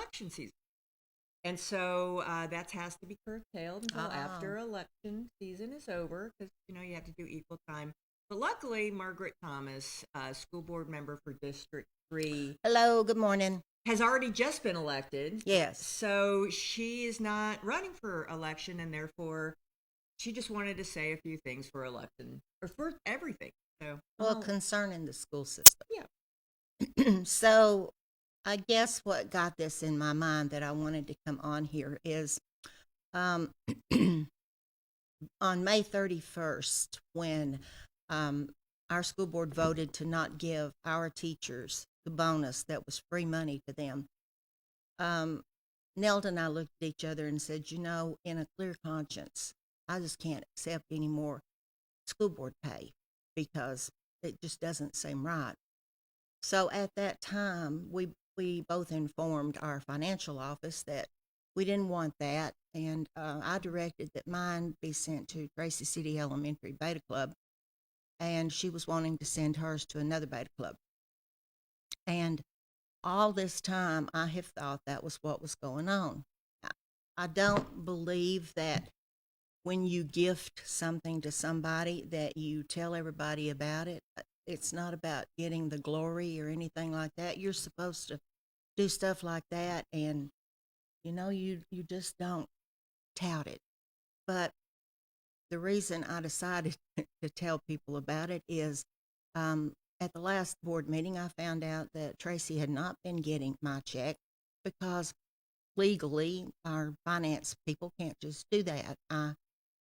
election season. And so that has to be curtailed until Oh, after election season is over because, you have to do equal time. But luckily, Margaret Thomas, school board member for District 3, hello, good morning. has already just been elected. Yes. So she is not running for election, and therefore she just wanted to say a few things for election or for everything. So, Well, concerning the school system. yeah. So, I guess what got this in my mind that I wanted to come on here is um, on May 31st, when um, our school board voted to not give our teachers the bonus that was free money to them, um, Nelda and I looked at each other and said, in a clear conscience, I just can't accept any more school board pay because it just doesn't seem right. So at that time, we both informed our financial office that we didn't want that, and I directed that mine be sent to Tracy City Elementary Beta Club, and she was wanting to send hers to another Beta Club. And all this time, I have thought that was what was going on. I don't believe that when you gift something to somebody that you tell everybody about it. It's not about getting the glory or anything like that. You're supposed to do stuff like that, and you just don't tout it. But the reason I decided to tell people about it is at the last board meeting, I found out that Tracy had not been getting my check because legally our finance people can't just do that.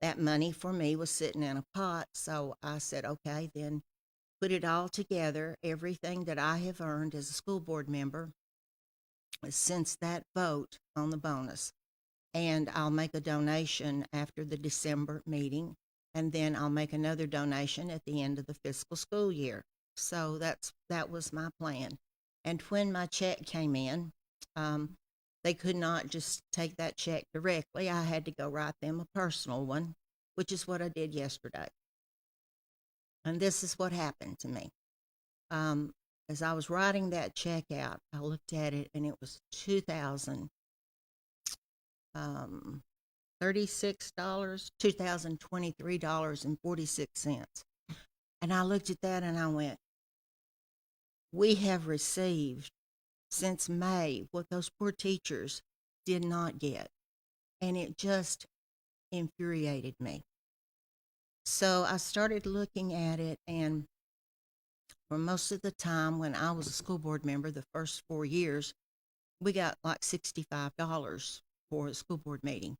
That money for me was sitting in a pot, so I said, okay, then put it all together, everything that I have earned as a school board member since that vote on the bonus. And I'll make a donation after the December meeting, and then I'll make another donation at the end of the fiscal school year. So that was my plan. And when my check came in, um, they could not just take that check directly. I had to go write them a personal one, which is what I did yesterday. And this is what happened to me. Um, as I was writing that check out, I looked at it and it was 2000 um, $36, $2,023.46. And I looked at that and I went, we have received since May what those poor teachers did not get. And it just infuriated me. So I started looking at it, and for most of the time when I was a school board member, the first 4 years, we got like $65 for a school board meeting.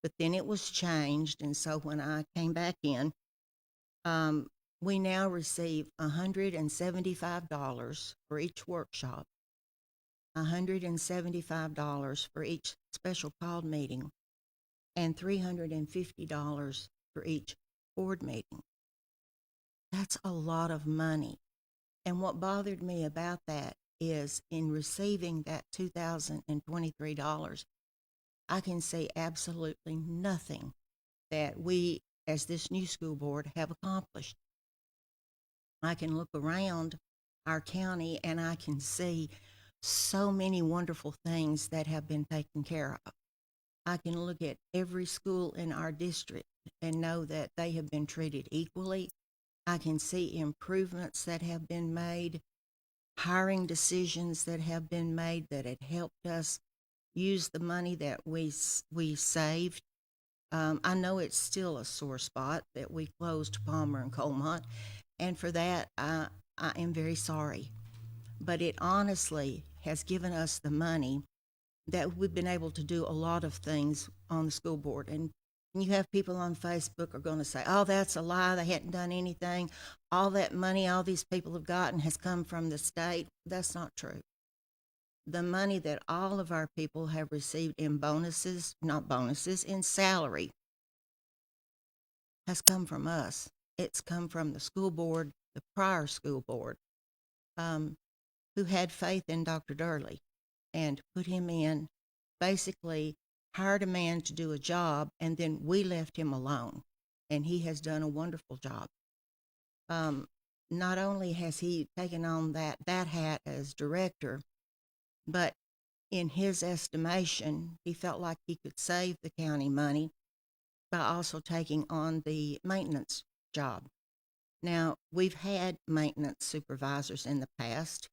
But then it was changed, and so when I came back in, Um, we now receive $175 for each workshop, $175 for each special called meeting, and $350 for each board meeting. That's a lot of money. And what bothered me about that is in receiving that $2,023, I can say absolutely nothing that we, as this new school board, have accomplished. I can look around our county and I can see so many wonderful things that have been taken care of. I can look at every school in our district and know that they have been treated equally. I can see improvements that have been made, hiring decisions that have been made that had helped us use the money that we saved. I know it's still a sore spot that we closed Palmer and Colmont, and for that, I am very sorry. But it honestly has given us the money that we've been able to do a lot of things on the school board. And you have people on Facebook are going to say, oh, that's a lie. They hadn't done anything. All that money all these people have gotten has come from the state. That's not true. The money that all of our people have received in bonuses, not bonuses, in salary, has come from us. It's come from the school board, the prior school board, um, who had faith in Dr. Durley and put him in, basically hired a man to do a job, and then we left him alone. And he has done a wonderful job. Um, Not only has he taken on that hat as director, but in his estimation, he felt like he could save the county money by also taking on the maintenance job. Now, we've had maintenance supervisors in the past,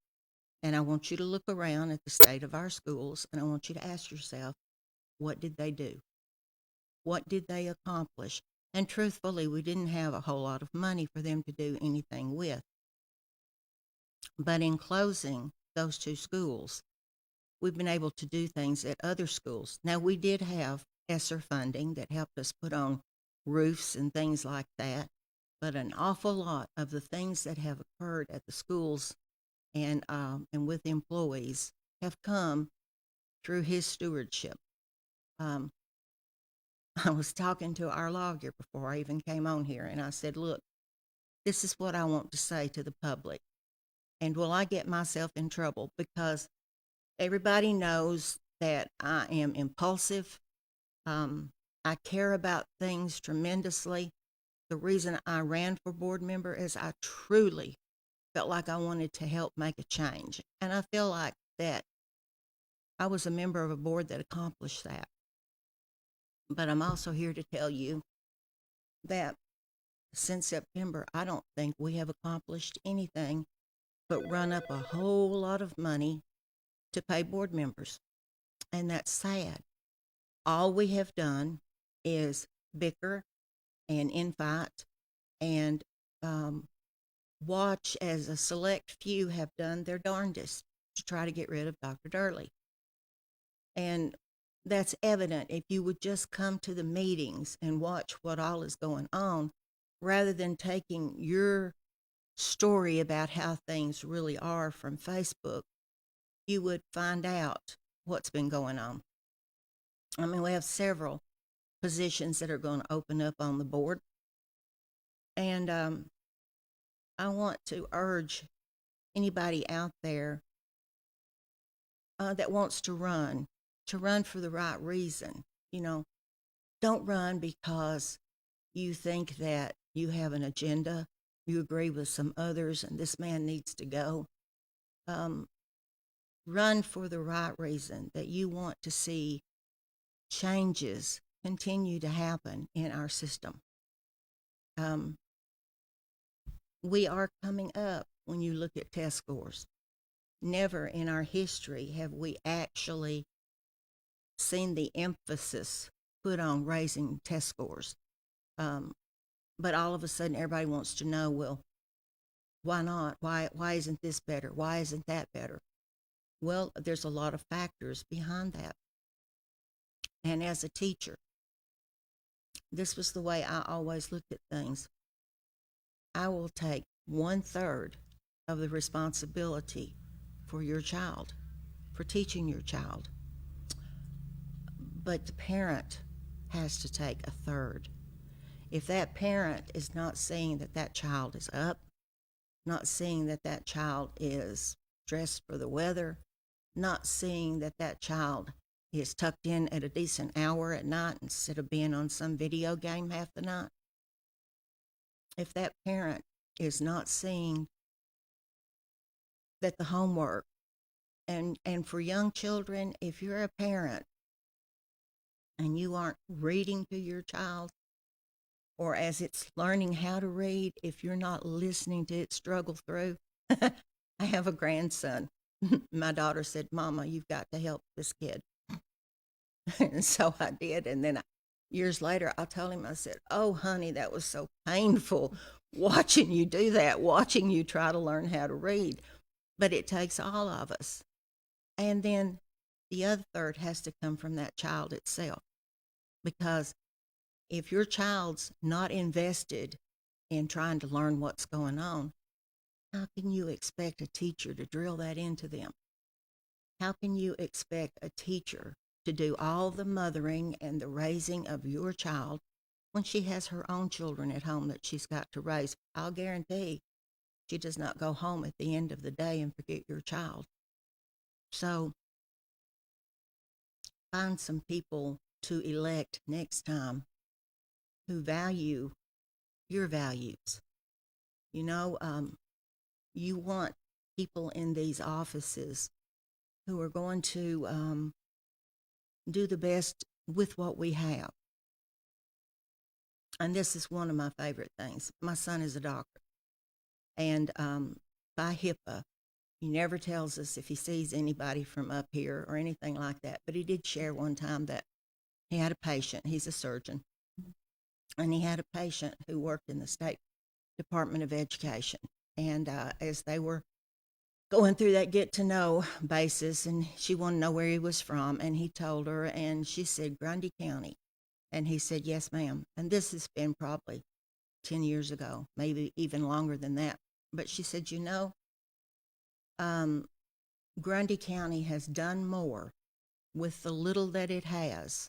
and I want you to look around at the state of our schools, and I want you to ask yourself, what did they do? What did they accomplish? And truthfully, we didn't have a whole lot of money for them to do anything with. But in closing those two schools, we've been able to do things at other schools. Now, we did have ESSER funding that helped us put on roofs and things like that, but an awful lot of the things that have occurred at the schools and with employees have come through his stewardship. Um, I was talking to our lawyer before I even came on here, and I said, look, this is what I want to say to the public. And will I get myself in trouble? Because everybody knows that I am impulsive. I care about things tremendously. The reason I ran for board member is I truly felt like I wanted to help make a change. And I feel like that I was a member of a board that accomplished that. But I'm also here to tell you that since September, I don't think we have accomplished anything but run up a whole lot of money to pay board members. And that's sad. All we have done is bicker and infight and watch as a select few have done their darndest to try to get rid of Dr. Durley. And that's evident if you would just come to the meetings and watch what all is going on rather than taking your story about how things really are from Facebook, you would find out what's been going on. I mean, we have several positions that are going to open up on the board. And I want to urge anybody out there that wants to run for the right reason. You know, don't run because you think that you have an agenda, you agree with some others, and this man needs to go. Run for the right reason, that you want to see changes continue to happen in our system. We are coming up when you look at test scores. Never in our history have we actually seen the emphasis put on raising test scores. But all of a sudden, everybody wants to know, well, why not? Why isn't this better? Why isn't that better? Well, there's a lot of factors behind that. And as a teacher, this was the way I always looked at things. I will take 1/3 of the responsibility for your child, for teaching your child. But the parent has to take 1/3. If that parent is not seeing that that child is up, not seeing that that child is dressed for the weather, not seeing that that child is tucked in at a decent hour at night instead of being on some video game half the night, if that parent is not seeing that the homework, and for young children, if you're a parent and you aren't reading to your child, or as it's learning how to read, if you're not listening to it struggle through. I have a grandson. My daughter said, Mama, you've got to help this kid. And so I did. And then years later, I told him, I said, oh, honey, that was so painful watching you do that, watching you try to learn how to read. But it takes all of us. And then the other third has to come from that child itself. Because if your child's not invested in trying to learn what's going on, how can you expect a teacher to drill that into them? How can you expect a teacher to do all the mothering and the raising of your child when she has her own children at home that she's got to raise? I'll guarantee she does not go home at the end of the day and forget your child. So find some people to elect next time who value your values. You know, you want people in these offices who are going to do the best with what we have. And this is one of my favorite things. My son is a doctor, and by HIPAA, he never tells us if he sees anybody from up here or anything like that. But he did share one time that he had a patient. He's a surgeon, and he had a patient who worked in the state Department of Education. And as they were going through that get to know basis, and she wanted to know where he was from, and he told her, and she said Grundy County, and he said yes ma'am. And this has been probably 10 years ago, maybe even longer than that. But she said, Grundy County has done more with the little that it has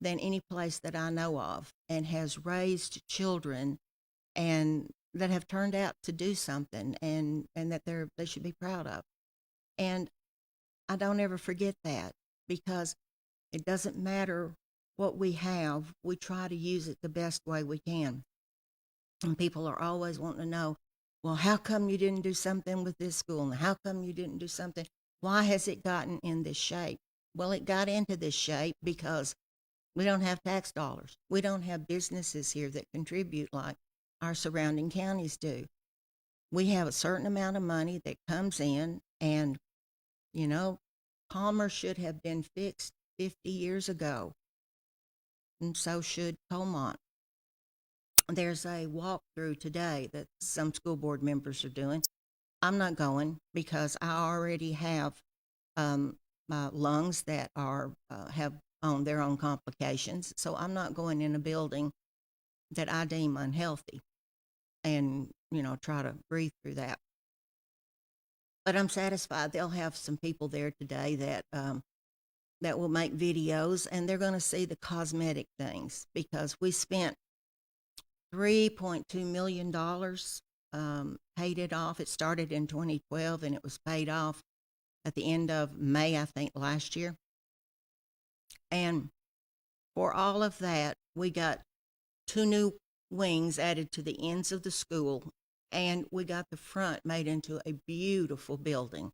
than any place that I know of, and has raised children and that have turned out to do something, and that they should be proud of. And I don't ever forget that, because it doesn't matter what we have, we try to use it the best way we can. And people are always wanting to know, well, how come you didn't do something with this school? And how come you didn't do something? Why has it gotten in this shape? Well, it got into this shape because we don't have tax dollars. We don't have businesses here that contribute like our surrounding counties do. We have a certain amount of money that comes in, and, Palmer should have been fixed 50 years ago, and so should Colmont. There's a walkthrough today that some school board members are doing. I'm not going because I already have lungs that are have on their own complications, so I'm not going in a building that I deem unhealthy and try to breathe through that. But I'm satisfied they'll have some people there today that will make videos, and they're going to see the cosmetic things, because we spent $3.2 million, paid it off. It started in 2012, and it was paid off at the end of May, I think, last year. And for all of that, we got 2 new wings added to the ends of the school, and we got the front made into a beautiful building.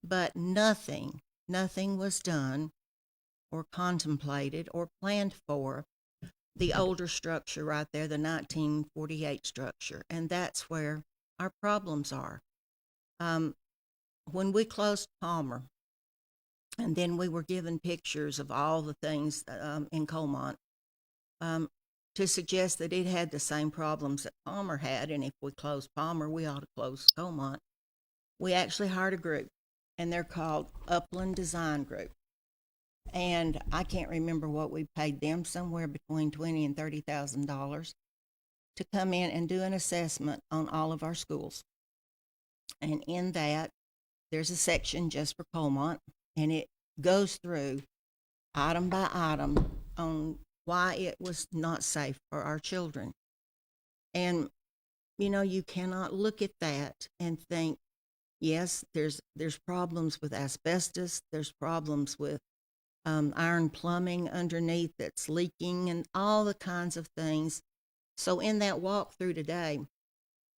But nothing was done or contemplated or planned for the older structure right there, the 1948 structure. And that's where our problems are. When we closed Palmer, and then we were given pictures of all the things in Colmont, to suggest that it had the same problems that Palmer had, and if we close Palmer, we ought to close Colmont. We actually hired a group, and they're called Upland Design Group. And I can't remember what we paid them, somewhere between $20,000 and $30,000, to come in and do an assessment on all of our schools. And in that, there's a section just for Colmont, and it goes through item by item on why it was not safe for our children. And, you cannot look at that and think, yes, there's problems with asbestos, there's problems with iron plumbing underneath that's leaking, and all the kinds of things. So in that walkthrough today,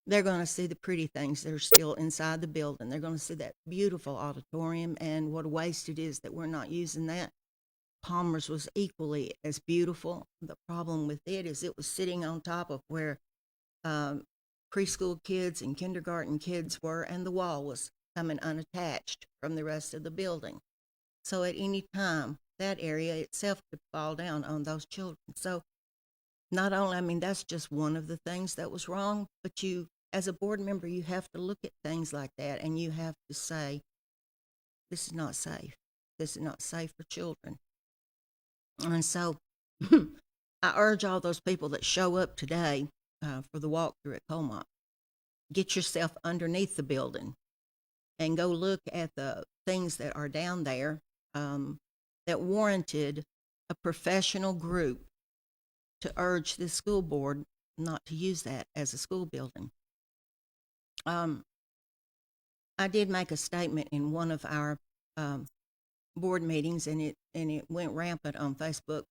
they're going to see the pretty things that are still inside the building. They're going to see that beautiful auditorium, and what a waste it is that we're not using that. Palmer's was equally as beautiful. The problem with it is it was sitting on top of where preschool kids and kindergarten kids were, and the wall was coming unattached from the rest of the building. So at any time, that area itself could fall down on those children. So not only, that's just one of the things that was wrong, but you, as a board member, you have to look at things like that, and you have to say, this is not safe. This is not safe for children. And so I urge all those people that show up today for the walkthrough at Colmont, get yourself underneath the building and go look at the things that are down there that warranted a professional group to urge the school board not to use that as a school building. I did make a statement in one of our board meetings, and it went rampant on Facebook,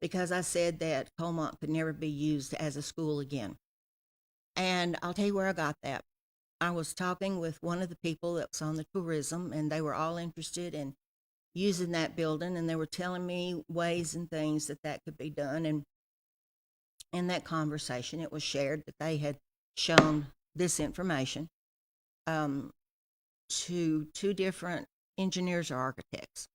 because I said that Colmont could never be used as a school again. And I'll tell you where I got that. I was talking with one of the people that was on the tourism, and they were all interested in using that building, and they were telling me ways and things that could be done. And in that conversation, it was shared that they had shown this information to two different engineers or architects.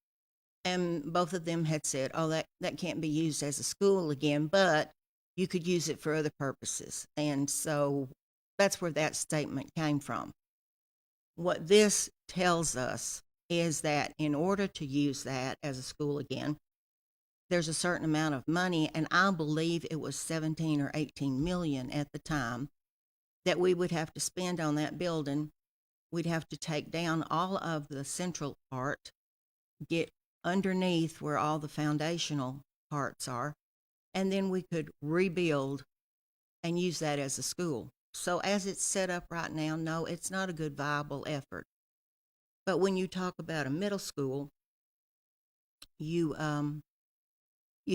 And both of them had said, oh, that can't be used as a school again, but you could use it for other purposes. And so that's where that statement came from. What this tells us is that in order to use that as a school again, there's a certain amount of money, and I believe it was 17 or 18 million at the time, that we would have to spend on that building. We'd have to take down all of the central part, get underneath where all the foundational parts are, and then we could rebuild and use that as a school. So as it's set up right now, no, it's not a good viable effort. But when you talk about a middle school, you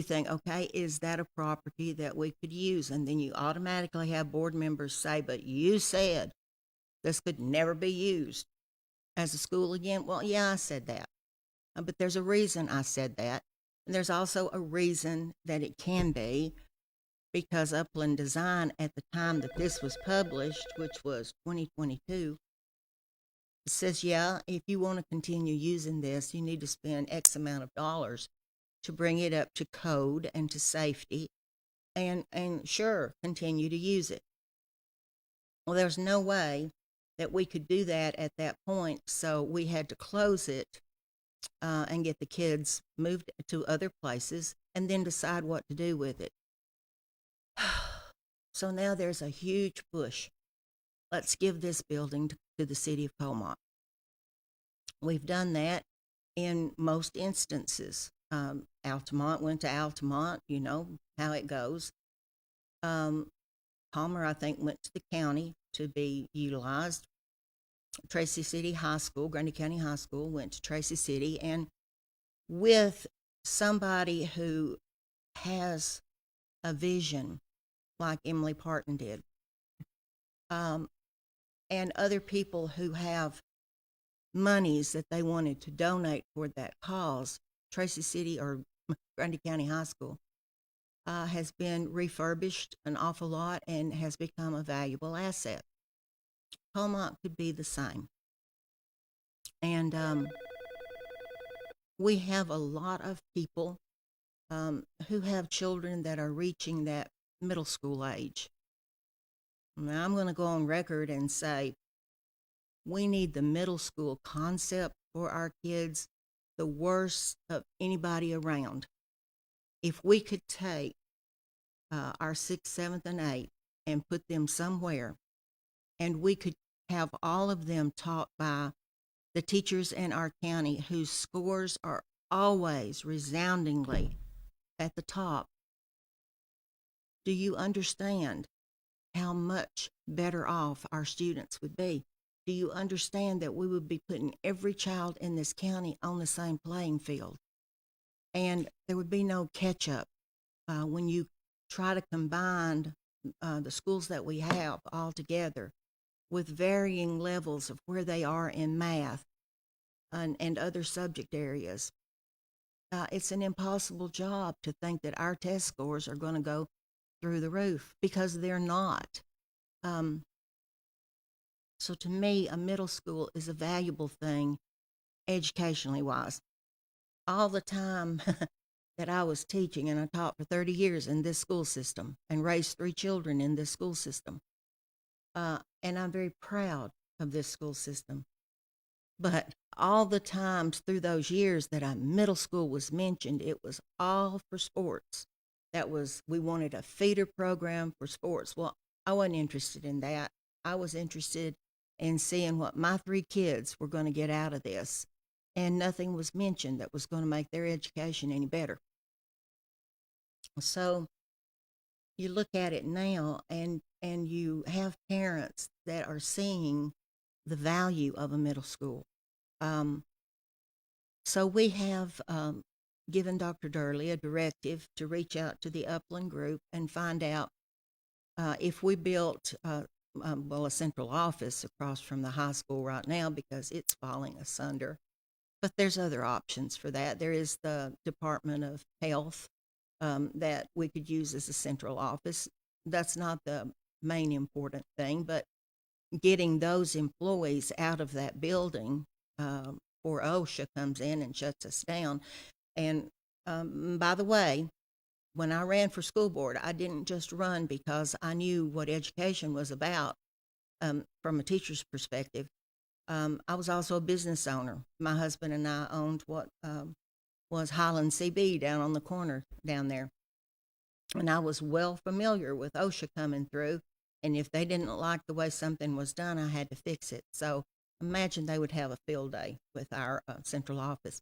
think, okay, is that a property that we could use? And then you automatically have board members say, but you said this could never be used as a school again. Well, yeah, I said that. But there's a reason I said that. And there's also a reason that it can be, because Upland Design at the time that this was published, which was 2022, says, yeah, if you want to continue using this, you need to spend X amount of dollars to bring it up to code and to safety, and sure, continue to use it. Well, there's no way that we could do that at that point, so we had to close it and get the kids moved to other places and then decide what to do with it. So now there's a huge push. Let's give this building to the city of Colmont. We've done that in most instances. Altamont went to Altamont, you know how it goes. Palmer, I think, went to the county to be utilized. Tracy City High School, Grundy County High School, went to Tracy City, and with somebody who has a vision like Emily Parton did, and other people who have monies that they wanted to donate toward that cause, Tracy City or Grundy County High School has been refurbished an awful lot and has become a valuable asset. Colmont could be the same. And we have a lot of people who have children that are reaching that middle school age. Now, I'm going to go on record and say we need the middle school concept for our kids the worst of anybody around. If we could take our 6th, 7th, and 8th and put them somewhere, and we could have all of them taught by the teachers in our county whose scores are always resoundingly at the top, do you understand how much better off our students would be? Do you understand that we would be putting every child in this county on the same playing field? And there would be no catch up when you try to combine the schools that we have all together with varying levels of where they are in math and other subject areas. It's an impossible job to think that our test scores are going to go through the roof, because they're not. So to me, a middle school is a valuable thing educationally wise. All the time that I was teaching, and I taught for 30 years in this school system and raised 3 children in this school system. And I'm very proud of this school system. But all the times through those years that middle school was mentioned, it was all for sports. We wanted a feeder program for sports. Well, I wasn't interested in that. I was interested in seeing what my 3 kids were going to get out of this. And nothing was mentioned that was going to make their education any better. So you look at it now, and you have parents that are seeing the value of a middle school. So we have given Dr. Durley a directive to reach out to the Upland group and find out if we built well, a central office across from the high school right now because it's falling asunder. But there's other options for that. There is the Department of Health that we could use as a central office. That's not the main important thing, but getting those employees out of that building before OSHA comes in and shuts us down. And by the way, when I ran for school board, I didn't just run because I knew what education was about from a teacher's perspective. I was also a business owner. My husband and I owned what was Highland CB down on the corner down there. And I was well familiar with OSHA coming through. And if they didn't like the way something was done, I had to fix it. So imagine they would have a field day with our central office.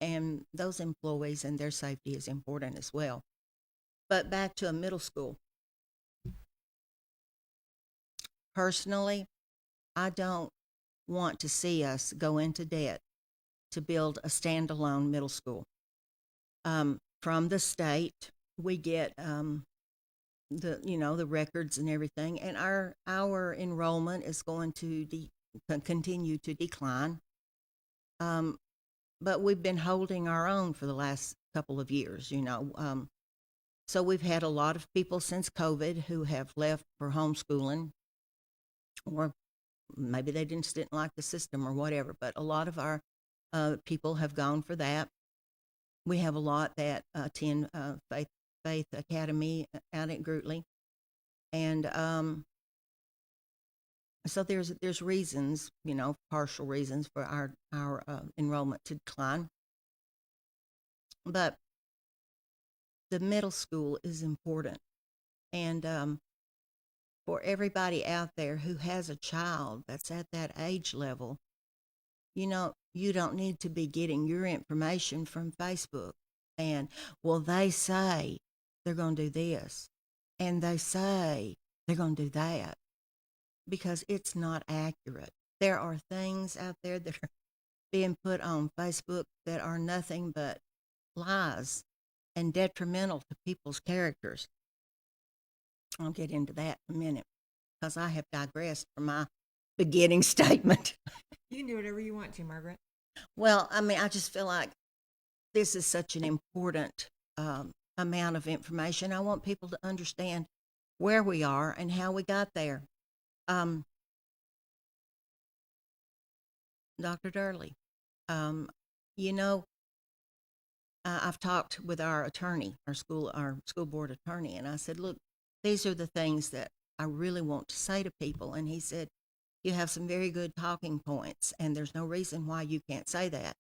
And those employees and their safety is important as well. But back to a middle school. Personally, I don't want to see us go into debt to build a standalone middle school. From the state, we get the records and everything, and our enrollment is going to continue to decline. But we've been holding our own for the last couple of years, So we've had a lot of people since COVID who have left for homeschooling, or maybe they just didn't like the system or whatever. But a lot of our people have gone for that. We have a lot that attend Faith Academy out at Grundy, and so there's reasons, partial reasons for our enrollment to decline. But the middle school is important, and for everybody out there who has a child that's at that age level, you don't need to be getting your information from Facebook. And, well, they say they're going to do this, and they say they're going to do that, because it's not accurate. There are things out there that are being put on Facebook that are nothing but lies and detrimental to people's characters. I'll get into that in a minute because I have digressed from my beginning statement. You can do whatever you want to, Margaret. Well, I just feel like this is such an important amount of information. I want people to understand where we are and how we got there. Dr. Durley, you know, I've talked with our attorney, our school board attorney, and I said, look, these are the things that I really want to say to people. And he said, you have some very good talking points, and there's no reason why you can't say that,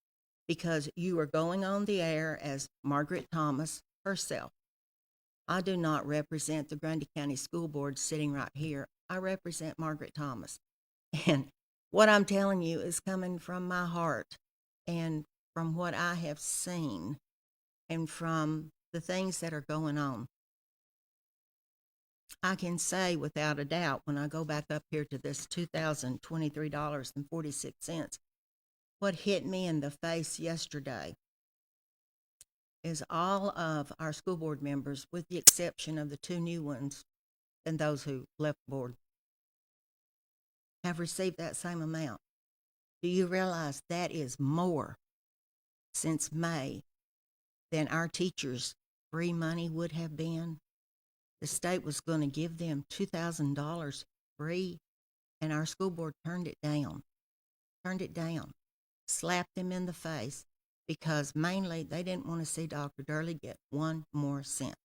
because you are going on the air as Margaret Thomas herself. I do not represent the Grundy County School Board sitting right here. I represent Margaret Thomas. And what I'm telling you is coming from my heart and from what I have seen and from the things that are going on. I can say without a doubt, when I go back up here to this $2,023.46, what hit me in the face yesterday is all of our school board members, with the exception of the two new ones and those who left the board, have received that same amount. Do you realize that is more since May than our teachers' free money would have been? The state was going to give them $2,000 free, and our school board turned it down, slapped them in the face, because mainly they didn't want to see Dr. Durley get one more cent.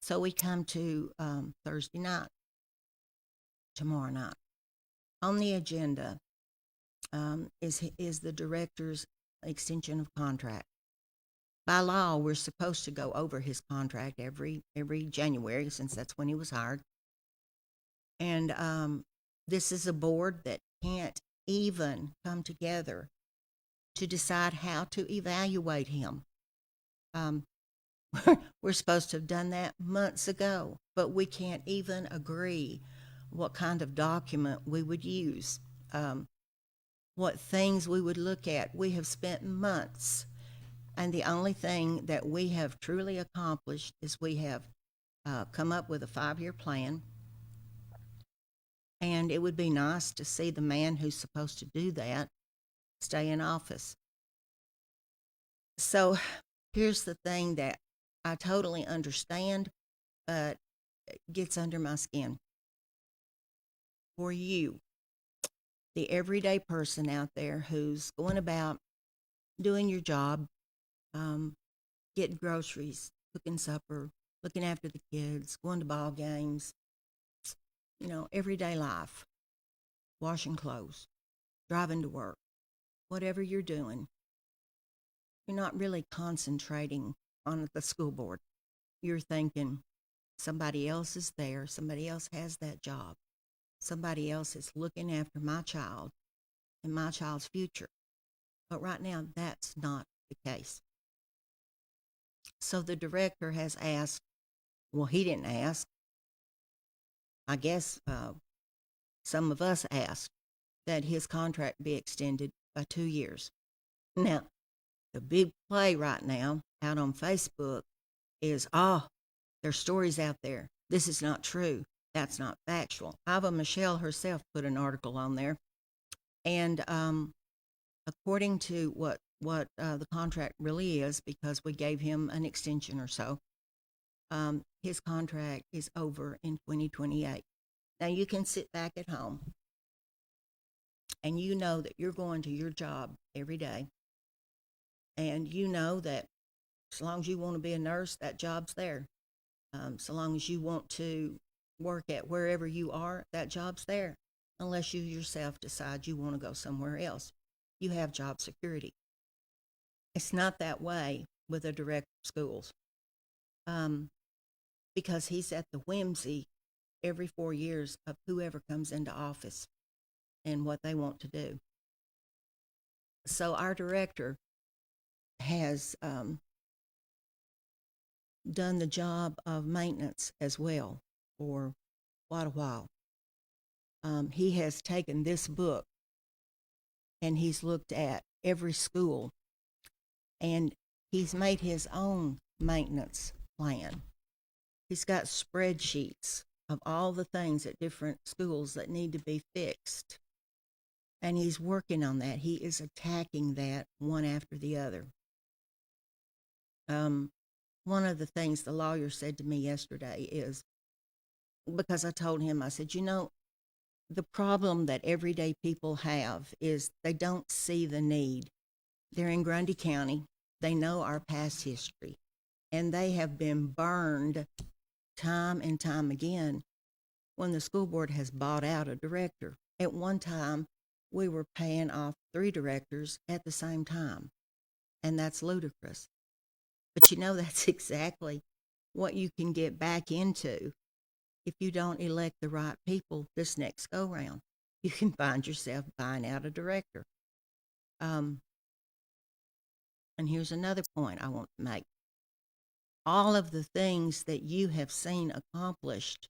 So we come to Thursday night, tomorrow night. On the agenda is the director's extension of contract. By law, we're supposed to go over his contract every January, since that's when he was hired. And this is a board that can't even come together to decide how to evaluate him. We're supposed to have done that months ago, but we can't even agree what kind of document we would use, what things we would look at. We have spent months, and the only thing that we have truly accomplished is we have come up with a 5-year plan. And it would be nice to see the man who's supposed to do that stay in office. So here's the thing that I totally understand, but it gets under my skin. For you, the everyday person out there who's going about doing your job, um, getting groceries, cooking supper, looking after the kids, going to ball games, everyday life, washing clothes, driving to work, whatever you're doing, you're not really concentrating on the school board. You're thinking somebody else is there, somebody else has that job, somebody else is looking after my child and my child's future. But right now, that's not the case. So the director has asked, well, he didn't ask. I guess some of us asked that his contract be extended by 2 years. Now, the big play right now out on Facebook is, there's stories out there. This is not true. That's not factual. Iva Michelle herself put an article on there. And according to what the contract really is, because we gave him an extension or so, his contract is over in 2028. Now you can sit back at home and you know that you're going to your job every day. And you know that as long as you want to be a nurse, that job's there. So long as you want to work at wherever you are, that job's there. Unless you yourself decide you want to go somewhere else. You have job security. It's not that way with a director of schools. Because he's at the whimsy every 4 years of whoever comes into office and what they want to do. So our director has done the job of maintenance as well for quite a while. He has taken this book and he's looked at every school and he's made his own maintenance plan. He's got spreadsheets of all the things at different schools that need to be fixed. And he's working on that. He is attacking that one after the other. One of the things the lawyer said to me yesterday is, because I told him, I said, the problem that everyday people have is they don't see the need. They're in Grundy County. They know our past history. And they have been burned time and time again when the school board has bought out a director. At one time, we were paying off 3 directors at the same time. And that's ludicrous. But that's exactly what you can get back into if you don't elect the right people this next go round. You can find yourself buying out a director. And here's another point I want to make. All of the things that you have seen accomplished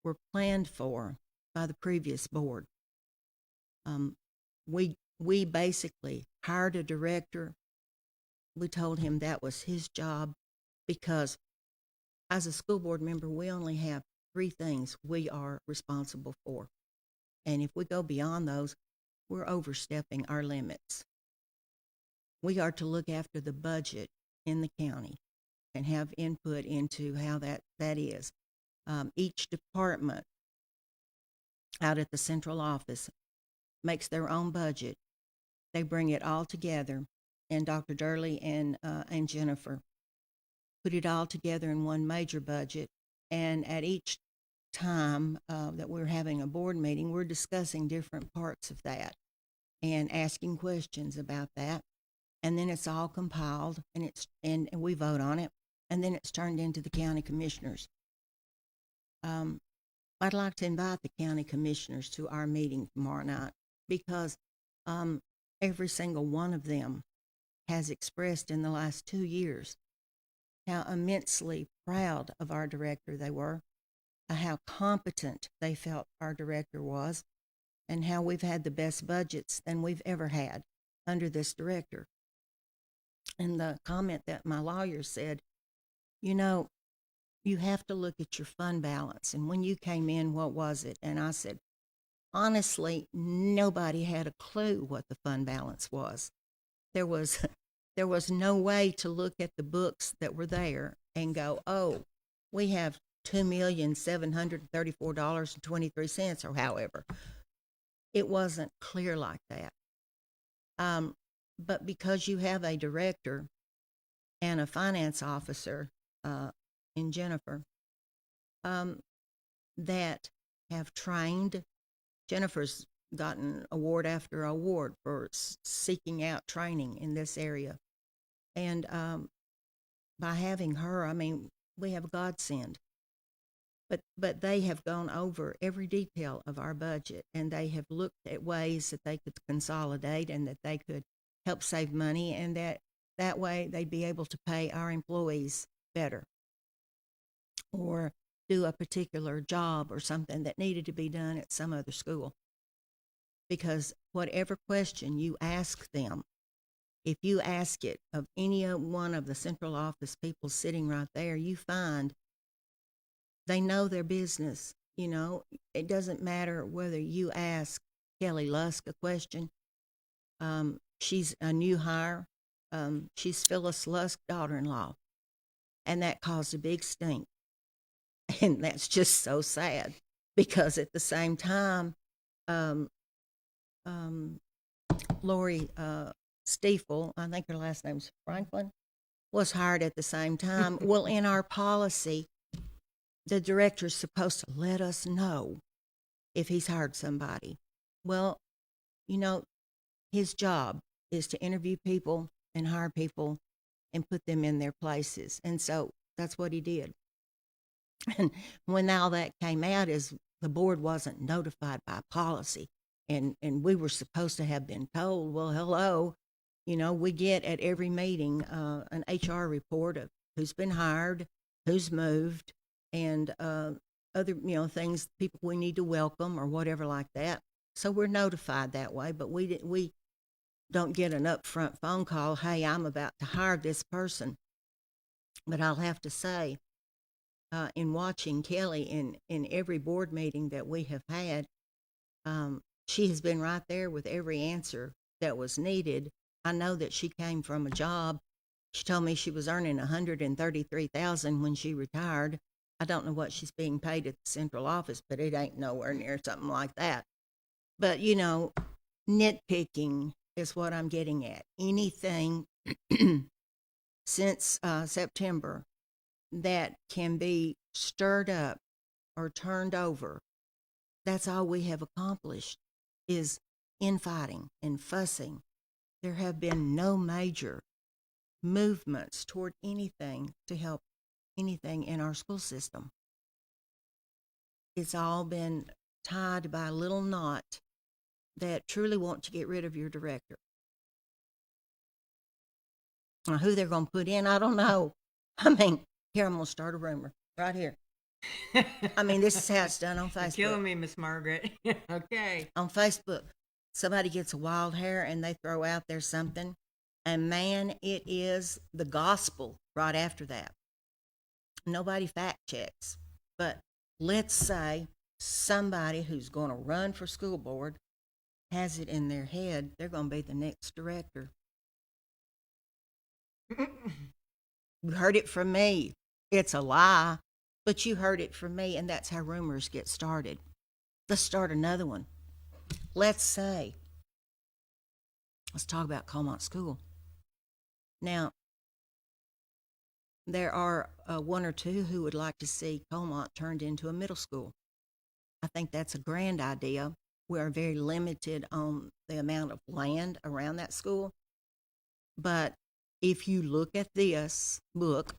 were planned for by the previous board. We basically hired a director. We told him that was his job because as a school board member, we only have 3 things we are responsible for. And if we go beyond those, we're overstepping our limits. We are to look after the budget in the county and have input into how that is. Each department out at the central office makes their own budget. They bring it all together, and Dr. Durley and Jennifer put it all together in one major budget. And at each time that we're having a board meeting, we're discussing different parts of that and asking questions about that. And then it's all compiled, and we vote on it, and then it's turned into the county commissioners. I'd like to invite the county commissioners to our meeting tomorrow night because every single one of them has expressed in the last 2 years how immensely proud of our director they were, how competent they felt our director was, and how we've had the best budgets than we've ever had under this director. And the comment that my lawyer said, you have to look at your fund balance. And when you came in, what was it? And I said, honestly, nobody had a clue what the fund balance was. There was there was no way to look at the books that were there and go, oh, we have $2,734.23 or however. It wasn't clear like that. But because you have a director and a finance officer in Jennifer that have trained, Jennifer's gotten award after award for seeking out training in this area. And by having her, I mean, we have a godsend. But they have gone over every detail of our budget, and they have looked at ways that they could consolidate and that they could help save money, and that way they'd be able to pay our employees better or do a particular job or something that needed to be done at some other school. Because whatever question you ask them, if you ask it of any one of the central office people sitting right there, you find they know their business. You know, it doesn't matter whether you ask Kelly Lusk a question. She's a new hire. She's Phyllis Lusk's daughter-in-law, and that caused a big stink. And that's just so sad because at the same time, Lori Stiefel, I think her last name's Franklin, was hired at the same time. Well, in our policy, the director's supposed to let us know if he's hired somebody. Well, you know, his job is to interview people and hire people and put them in their places. And so that's what he did. And when all that came out is the board wasn't notified by policy. And we were supposed to have been told, well, hello, you know, we get at every meeting an HR report of who's been hired, who's moved, and other, you know, things, people we need to welcome or whatever like that. So we're notified that way, but we don't get an upfront phone call, hey, I'm about to hire this person. But I'll have to say, in watching Kelly in every board meeting that we have had, she has been right there with every answer that was needed. I know that she came from a job. She told me she was earning $133,000 when she retired. I don't know what she's being paid at the central office, but it ain't nowhere near something like that. But, you know, nitpicking is what I'm getting at. Anything since September that can be stirred up or turned over, that's all we have accomplished is infighting and fussing. There have been no major movements toward anything to help anything in our school system. It's all been tied by a little knot that truly want to get rid of your director. Now, who they're going to put in, I don't know. I mean, here, I'm going to start a rumor right here. I mean, this is how it's done on Facebook. You're killing me, Miss Margaret. Okay. On Facebook, somebody gets a wild hair and they throw out there something, and man, it is the gospel right after that. Nobody fact checks, but let's say somebody who's going to run for school board has it in their head they're going to be the next director. You heard it from me. It's a lie, but you heard it from me, and that's how rumors get started. Let's start another one. Let's talk about Colmont School. Now, there are one or two who would like to see Colmont turned into a middle school. I think that's a grand idea. We are very limited on the amount of land around that school. But if you look at this book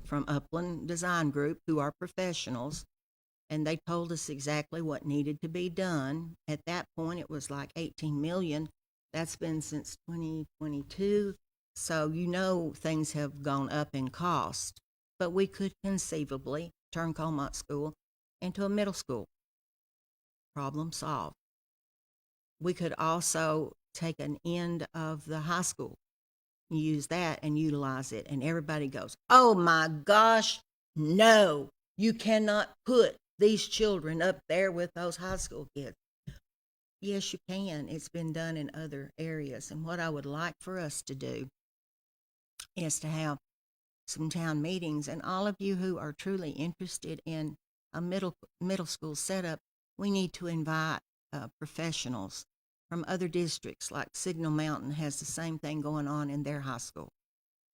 from Upland Design Group, who are professionals, and they told us exactly what needed to be done. At that point, it was like $18 million. That's been since 2022. So you know things have gone up in cost. But we could conceivably turn Colmont School into a middle school. Problem solved. We could also take an end of the high school, use that and utilize it. And everybody goes, oh my gosh, no, you cannot put these children up there with those high school kids. Yes, you can. It's been done in other areas. And what I would like for us to do is to have some town meetings, and all of you who are truly interested in a middle school setup, we need to invite professionals from other districts. Like Signal Mountain has the same thing going on in their high school.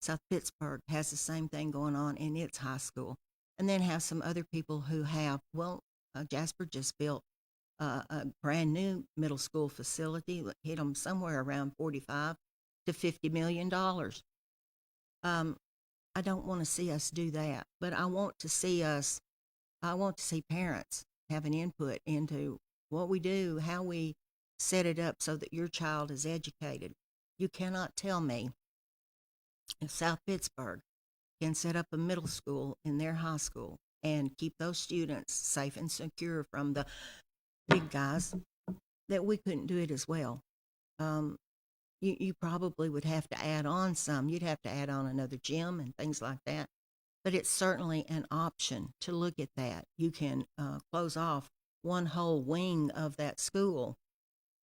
South Pittsburgh has the same thing going on in its high school, and then have some other people who have. Well, Jasper just built a brand new middle school facility that hit them somewhere around 45 to $50 million. Um, I don't want to see us do that, but I want to see parents have an input into what we do, how we set it up so that your child is educated. You cannot tell me if South Pittsburgh can set up a middle school in their high school and keep those students safe and secure from the big guys, that we couldn't do it as well. Um, you probably would have to add on some. You'd have to add on another gym and things like that. But it's certainly an option to look at that. You can close off one whole wing of that school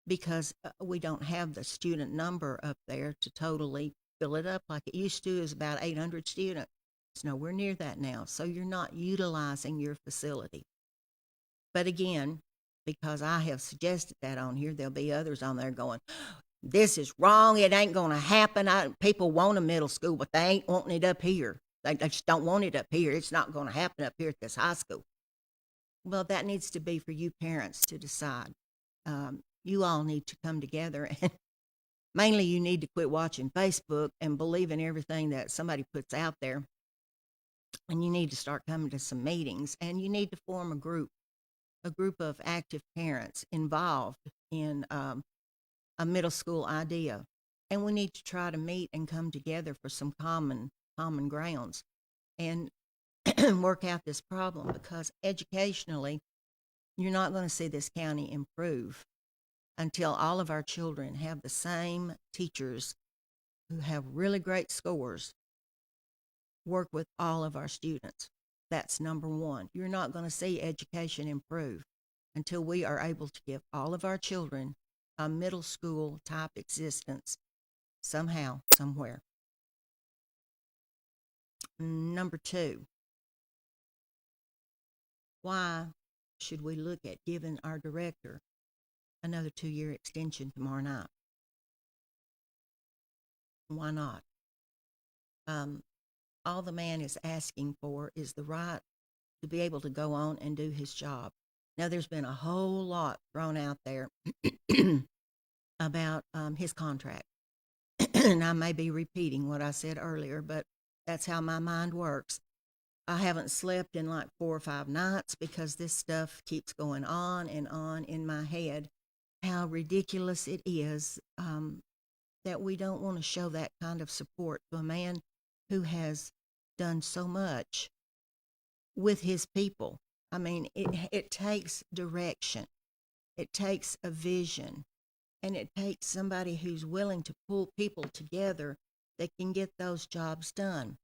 because we don't have the student number up there to totally fill it up like it used to. Is about 800 students. It's nowhere near that now. So you're not utilizing your facility. But again, because I have suggested that on here, there'll be others on there going, this is wrong. It ain't going to happen. People want a middle school, but they ain't wanting it up here. They just don't want it up here. It's not going to happen up here at this high school. Well, that needs to be for you parents to decide. You all need to come together, and mainly you need to quit watching Facebook and believe in everything that somebody puts out there. And you need to start coming to some meetings, and you need to form a group of active parents involved in a middle school idea. And we need to try to meet and come together for some common grounds and work out this problem, because educationally, you're not going to see this county improve until all of our children have the same teachers who have really great scores work with all of our students. That's number one. You're not going to see education improve until we are able to give all of our children a middle school type existence somehow, somewhere. Number two, why should we look at giving our director another 2-year extension tomorrow night? Why not? All the man is asking for is the right to be able to go on and do his job. Now, there's been a whole lot thrown out there about his contract. And I may be repeating what I said earlier, but that's how my mind works. I haven't slept in like 4 or 5 nights because this stuff keeps going on in my head. How ridiculous it is that we don't want to show that kind of support to a man who has done so much with his people. I mean, it takes direction, it takes a vision, and it takes somebody who's willing to pull people together that can get those jobs done.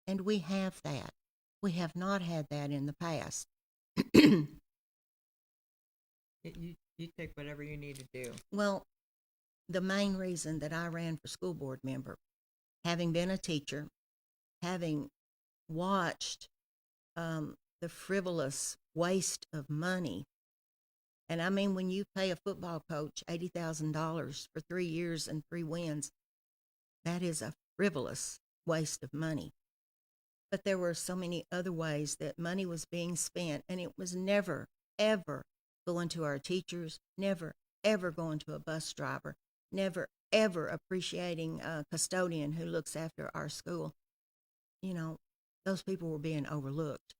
And we have that. We have not had that in the past. You take whatever you need to do. Well, the main reason that I ran for school board member, having been a teacher, having watched the frivolous waste of money. And I mean, when you pay a football coach $80,000 for 3 years and 3 wins, that is a frivolous waste of money. But there were so many other ways that money was being spent, and it was never, ever going to our teachers, never, ever going to a bus driver, never, ever appreciating a custodian who looks after our school. You know, those people were being overlooked.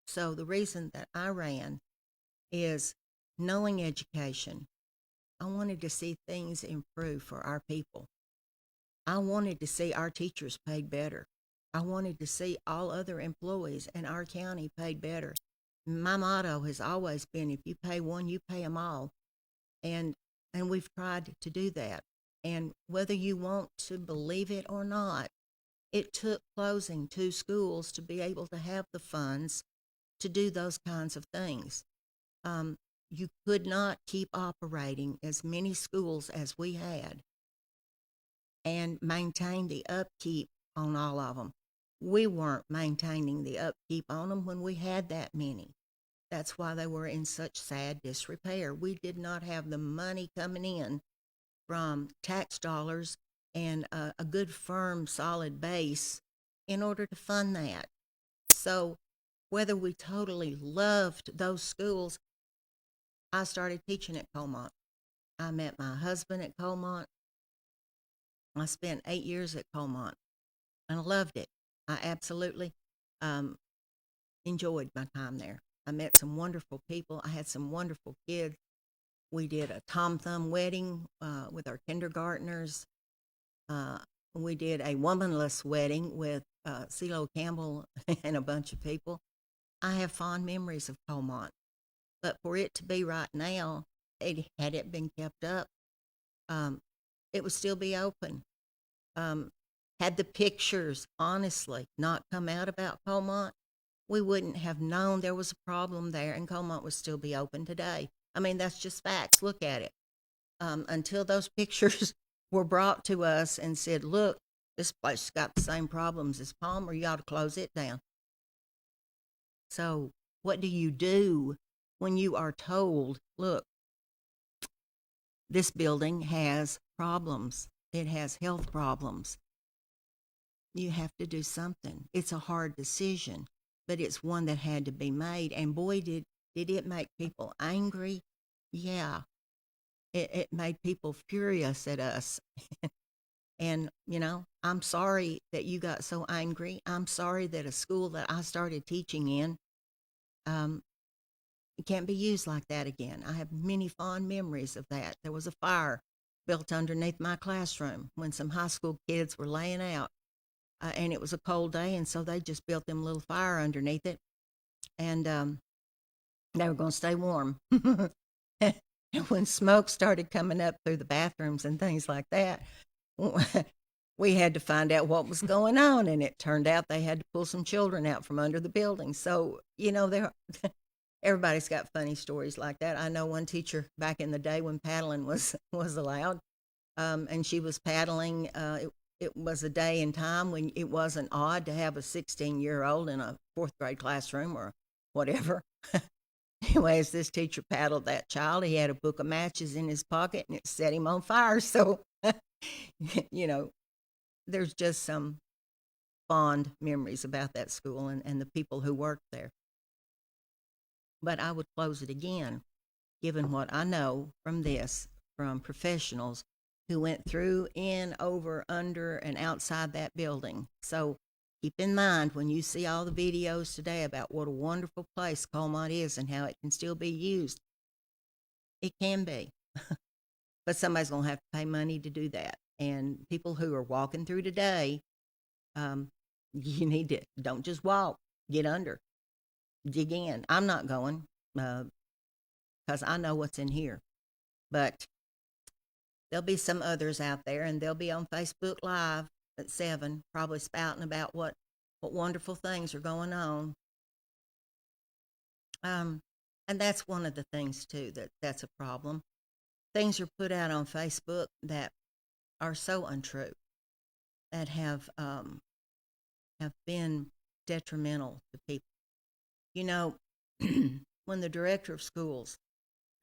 So the reason that I ran is knowing education. I wanted to see things improve for our people. I wanted to see our teachers paid better. I wanted to see all other employees in our county paid better. My motto has always been, if you pay one, you pay them all. And we've tried to do that. And whether you want to believe it or not, it took closing 2 schools to be able to have the funds to do those kinds of things. you could not keep operating as many schools as we had and maintain the upkeep on all of them. We weren't maintaining the upkeep on them when we had that many. That's why they were in such sad disrepair. We did not have the money coming in from tax dollars and a good, firm, solid base in order to fund that. So, whether we totally loved those schools, I started teaching at Colmont. I met my husband at Colmont. I spent 8 years at Colmont and I loved it. I absolutely um, enjoyed my time there. I met some wonderful people. I had some wonderful kids. We did a Tom Thumb wedding with our kindergartners. Uh, we did a womanless wedding with CeeLo Campbell and a bunch of people. I have fond memories of Colmont. But for it to be right now, had it been kept up, um, it would still be open. Um, had the pictures, honestly, not come out about Colmont, we wouldn't have known there was a problem there, and Colmont would still be open today. I mean, that's just facts. Look at it. Until those pictures were brought to us and said, look, this place has got the same problems as Palmer, you ought to close it down. So, what do you do when you are told, look, this building has problems, it has health problems? You have to do something. It's a hard decision, but it's one that had to be made. And boy, did it make people angry. Yeah, it made people furious at us. And, I'm sorry that you got so angry. I'm sorry that a school that I started teaching in um, it can't be used like that again. I have many fond memories of that. There was a fire built underneath my classroom when some high school kids were laying out. And it was a cold day, and so they just built them a little fire underneath it. And they were going to stay warm. And when smoke started coming up through the bathrooms and things like that, we had to find out what was going on, and it turned out they had to pull some children out from under the building. So, everybody's got funny stories like that. I know one teacher back in the day when paddling was allowed, and she was paddling. It was a day and time when it wasn't odd to have a 16-year-old in a fourth grade classroom or whatever. Anyway, as this teacher paddled that child, he had a book of matches in his pocket and it set him on fire. So, there's just some fond memories about that school and the people who worked there. But I would close it again, given what I know from professionals who went through, in, over, under, and outside that building. So keep in mind when you see all the videos today about what a wonderful place Colmont is and how it can still be used. It can be. But somebody's going to have to pay money to do that. And people who are walking through today, you need to, don't just walk, get under, dig in. I'm not going because I know what's in here. But there'll be some others out there, and they'll be on Facebook Live at 7, probably spouting about what wonderful things are going on. And that's one of the things, too, that's a problem. Things are put out on Facebook that are so untrue, that have been detrimental to people. When the director of schools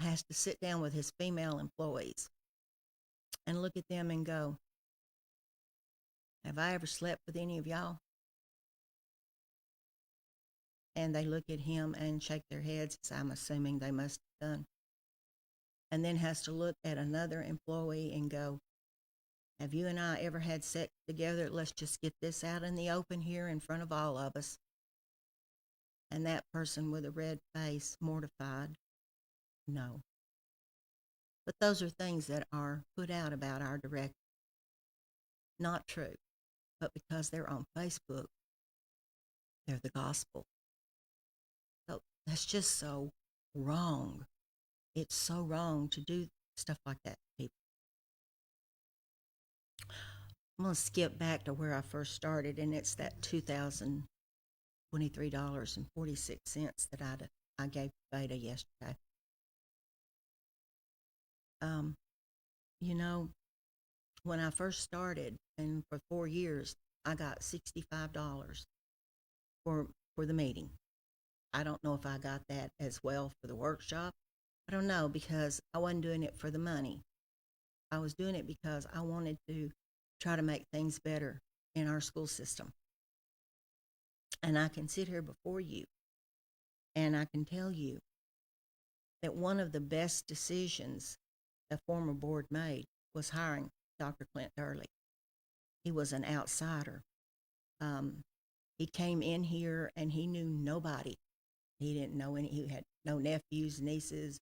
has to sit down with his female employees and look at them and go, have I ever slept with any of y'all? And they look at him and shake their heads, as I'm assuming they must have done. And then has to look at another employee and go, have you and I ever had sex together? Let's just get this out in the open here in front of all of us. And that person with a red face, mortified, no. But those are things that are put out about our director. Not true. But because they're on Facebook, they're the gospel. So that's just so wrong. It's so wrong to do stuff like that to people. I'm going to skip back to where I first started, and it's that $2,023.46 that I gave Beta yesterday. Um, you know, when I first started, and for 4 years, I got $65 for the meeting. I don't know if I got that as well for the workshop. I don't know because I wasn't doing it for the money. I was doing it because I wanted to try to make things better in our school system. And I can sit here before you and I can tell you that one of the best decisions the former board made was hiring Dr. Clint Early. He was an outsider. Um, he came in here and he knew nobody. He didn't know any, he had no nephews, nieces,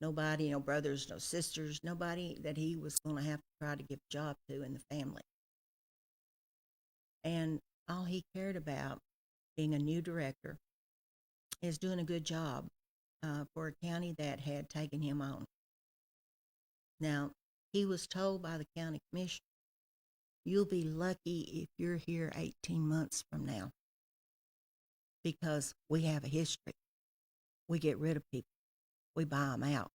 nobody, no brothers, no sisters, nobody that he was going to have to try to give a job to in the family. And all he cared about, being a new director, is doing a good job for a county that had taken him on. Now, he was told by the county commissioner, you'll be lucky if you're here 18 months from now because we have a history. We get rid of people. We buy them out.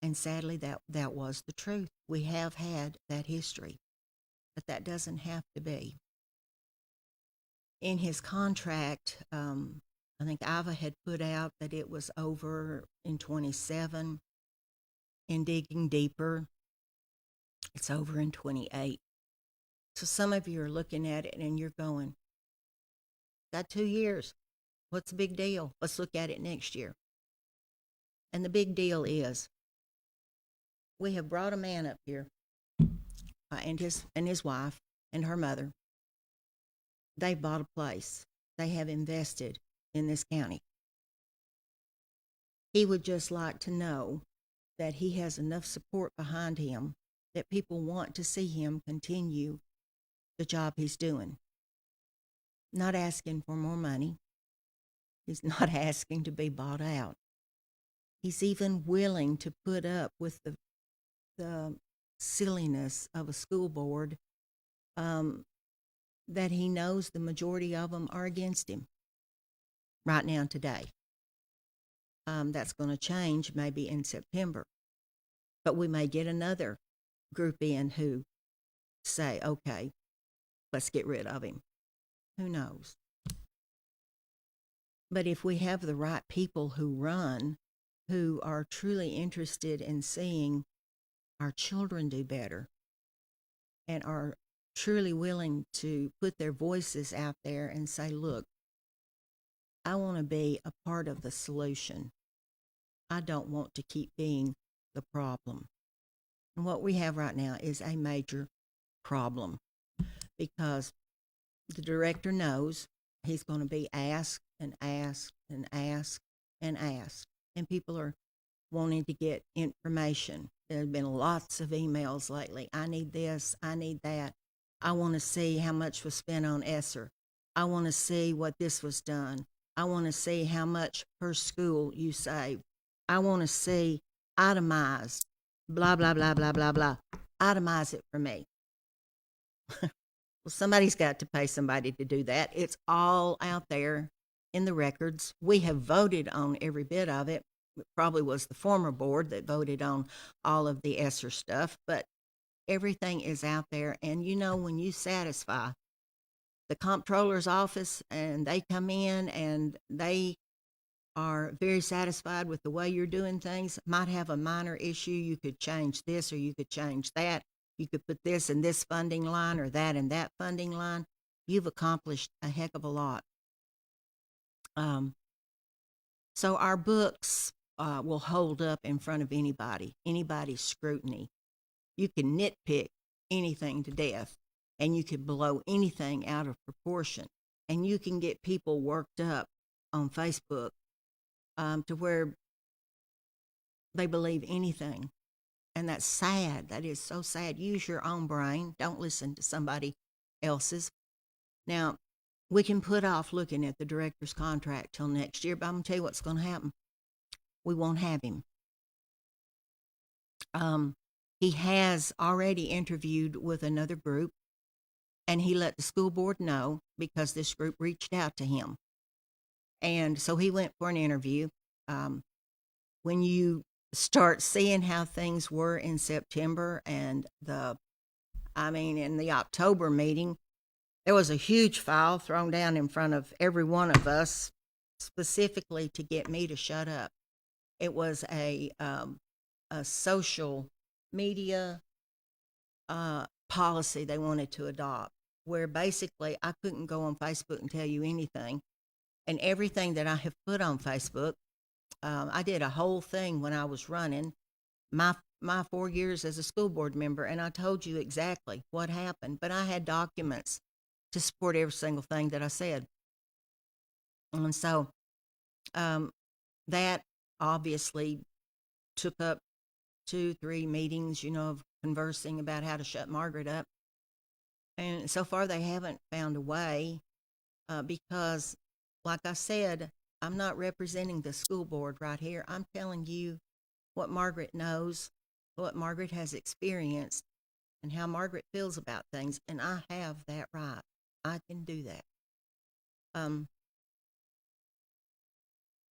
And sadly, that was the truth. We have had that history, but that doesn't have to be. In his contract, I think Iva had put out that it was over in 27. In digging deeper, it's over in 28. So some of you are looking at it and you're going, got 2 years. What's the big deal? Let's look at it next year. And the big deal is we have brought a man up here and his wife and her mother. They bought a place. They have invested in this county. He would just like to know that he has enough support behind him that people want to see him continue the job he's doing. Not asking for more money. He's not asking to be bought out. He's even willing to put up with the silliness of a school board that he knows the majority of them are against him right now today. That's going to change maybe in September. But we may get another group in who say, okay, let's get rid of him. Who knows? But if we have the right people who run, who are truly interested in seeing our children do better and are truly willing to put their voices out there and say, look, I want to be a part of the solution. I don't want to keep being the problem. And what we have right now is a major problem because the director knows he's going to be asked and asked and asked and asked. And people are wanting to get information. There have been lots of emails lately. I need this. I need that. I want to see how much was spent on ESSER. I want to see what this was done. I want to see how much per school you saved. I want to see itemized, blah, blah, blah, blah, blah, blah. Itemize it for me. Well, somebody's got to pay somebody to do that. It's all out there in the records. We have voted on every bit of it. It probably was the former board that voted on all of the ESSER stuff, but everything is out there. And you know, when you satisfy the comptroller's office and they come in and they are very satisfied with the way you're doing things, might have a minor issue, you could change this or you could change that. You could put this in this funding line or that in that funding line. You've accomplished a heck of a lot. So our books will hold up in front of anybody's scrutiny. You can nitpick anything to death, and you can blow anything out of proportion, and you can get people worked up on Facebook to where they believe anything. And that's sad. That is so sad. Use your own brain. Don't listen to somebody else's. Now, we can put off looking at the director's contract till next year, but I'm going to tell you what's going to happen. We won't have him. He has already interviewed with another group, and he let the school board know because this group reached out to him. And so he went for an interview. When you start seeing how things were in September and in the October meeting, there was a huge file thrown down in front of every one of us specifically to get me to shut up. It was a social media policy they wanted to adopt, where basically I couldn't go on Facebook and tell you anything. And everything that I have put on Facebook, I did a whole thing when I was running my 4 years as a school board member, and I told you exactly what happened. But I had documents to support every single thing that I said, and so that obviously took up 2-3 meetings, of conversing about how to shut Margaret up. And so far, they haven't found a way because, like I said, I'm not representing the school board right here. I'm telling you what Margaret knows, what Margaret has experienced, and how Margaret feels about things. And I have that right. I can do that.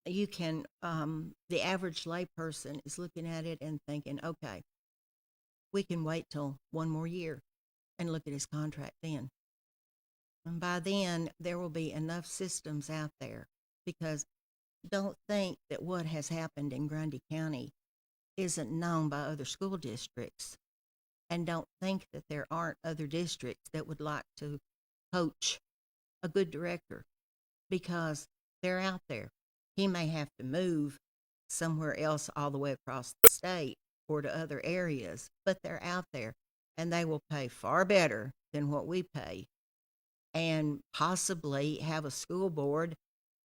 You can, the average layperson is looking at it and thinking, okay, we can wait till one more year and look at his contract then. And by then, there will be enough systems out there, because don't think that what has happened in Grundy County isn't known by other school districts. And don't think that there aren't other districts that would like to coach a good director, because they're out there. He may have to move somewhere else all the way across the state or to other areas, but they're out there, and they will pay far better than what we pay, and possibly have a school board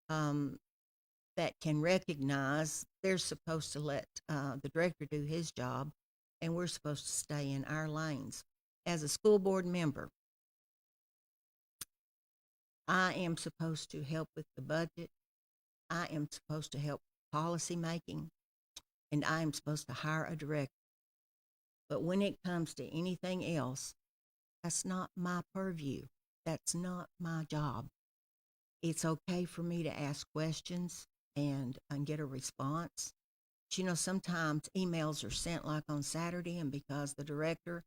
that can recognize they're supposed to let the director do his job, and we're supposed to stay in our lanes. As a school board member, I am supposed to help with the budget. I am supposed to help with policy making, and I am supposed to hire a director. But when it comes to anything else, that's not my purview. That's not my job. It's okay for me to ask questions and get a response. But sometimes emails are sent like on Saturday, and because the director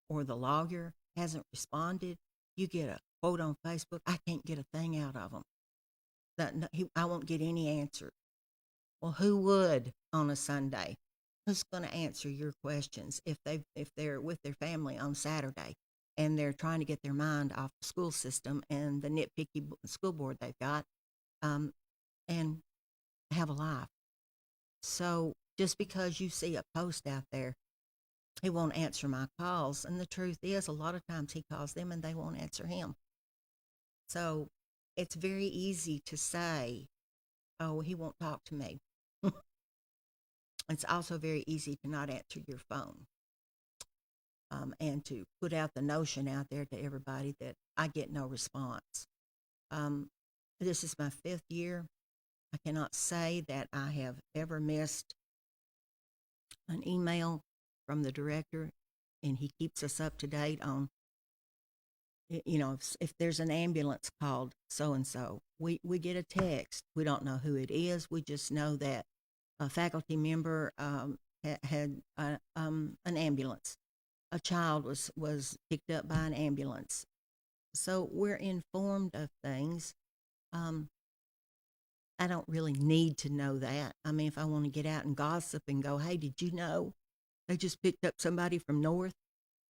or the lawyer hasn't responded, you get a quote on Facebook. I can't get a thing out of them. I won't get any answer. Well, who would on a Sunday? Who's going to answer your questions if they're with their family on Saturday and they're trying to get their mind off the school system and the nitpicky school board they've got, and have a life? So just because you see a post out there, he won't answer my calls. And the truth is, a lot of times he calls them and they won't answer him. So it's very easy to say, oh, he won't talk to me. It's also very easy to not answer your phone, and to put out the notion out there to everybody that I get no response. This is my 5th year. I cannot say that I have ever missed an email from the director, and he keeps us up to date on, if there's an ambulance called so and so, we get a text. We don't know who it is. We just know that a faculty member had an ambulance. A child was picked up by an ambulance. So we're informed of things. I don't really need to know that. I mean, if I want to get out and gossip and go, hey, did you know they just picked up somebody from North?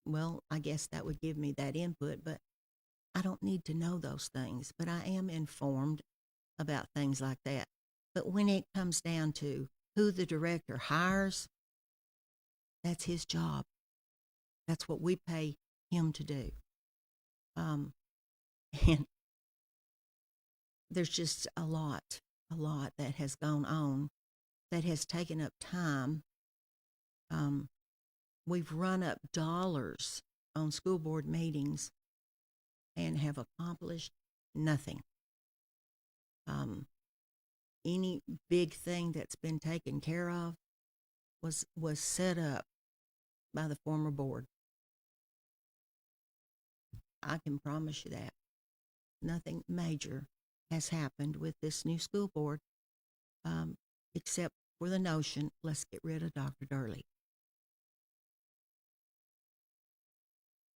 Well, I guess that would give me that input, but I don't need to know those things. But I am informed about things like that. But when it comes down to who the director hires, that's his job. That's what we pay him to do. And there's just a lot that has gone on that has taken up time. We've run up dollars on school board meetings and have accomplished nothing. Any big thing that's been taken care of was set up by the former board. I can promise you that. Nothing major has happened with this new school board, except for the notion, let's get rid of Dr. Durley.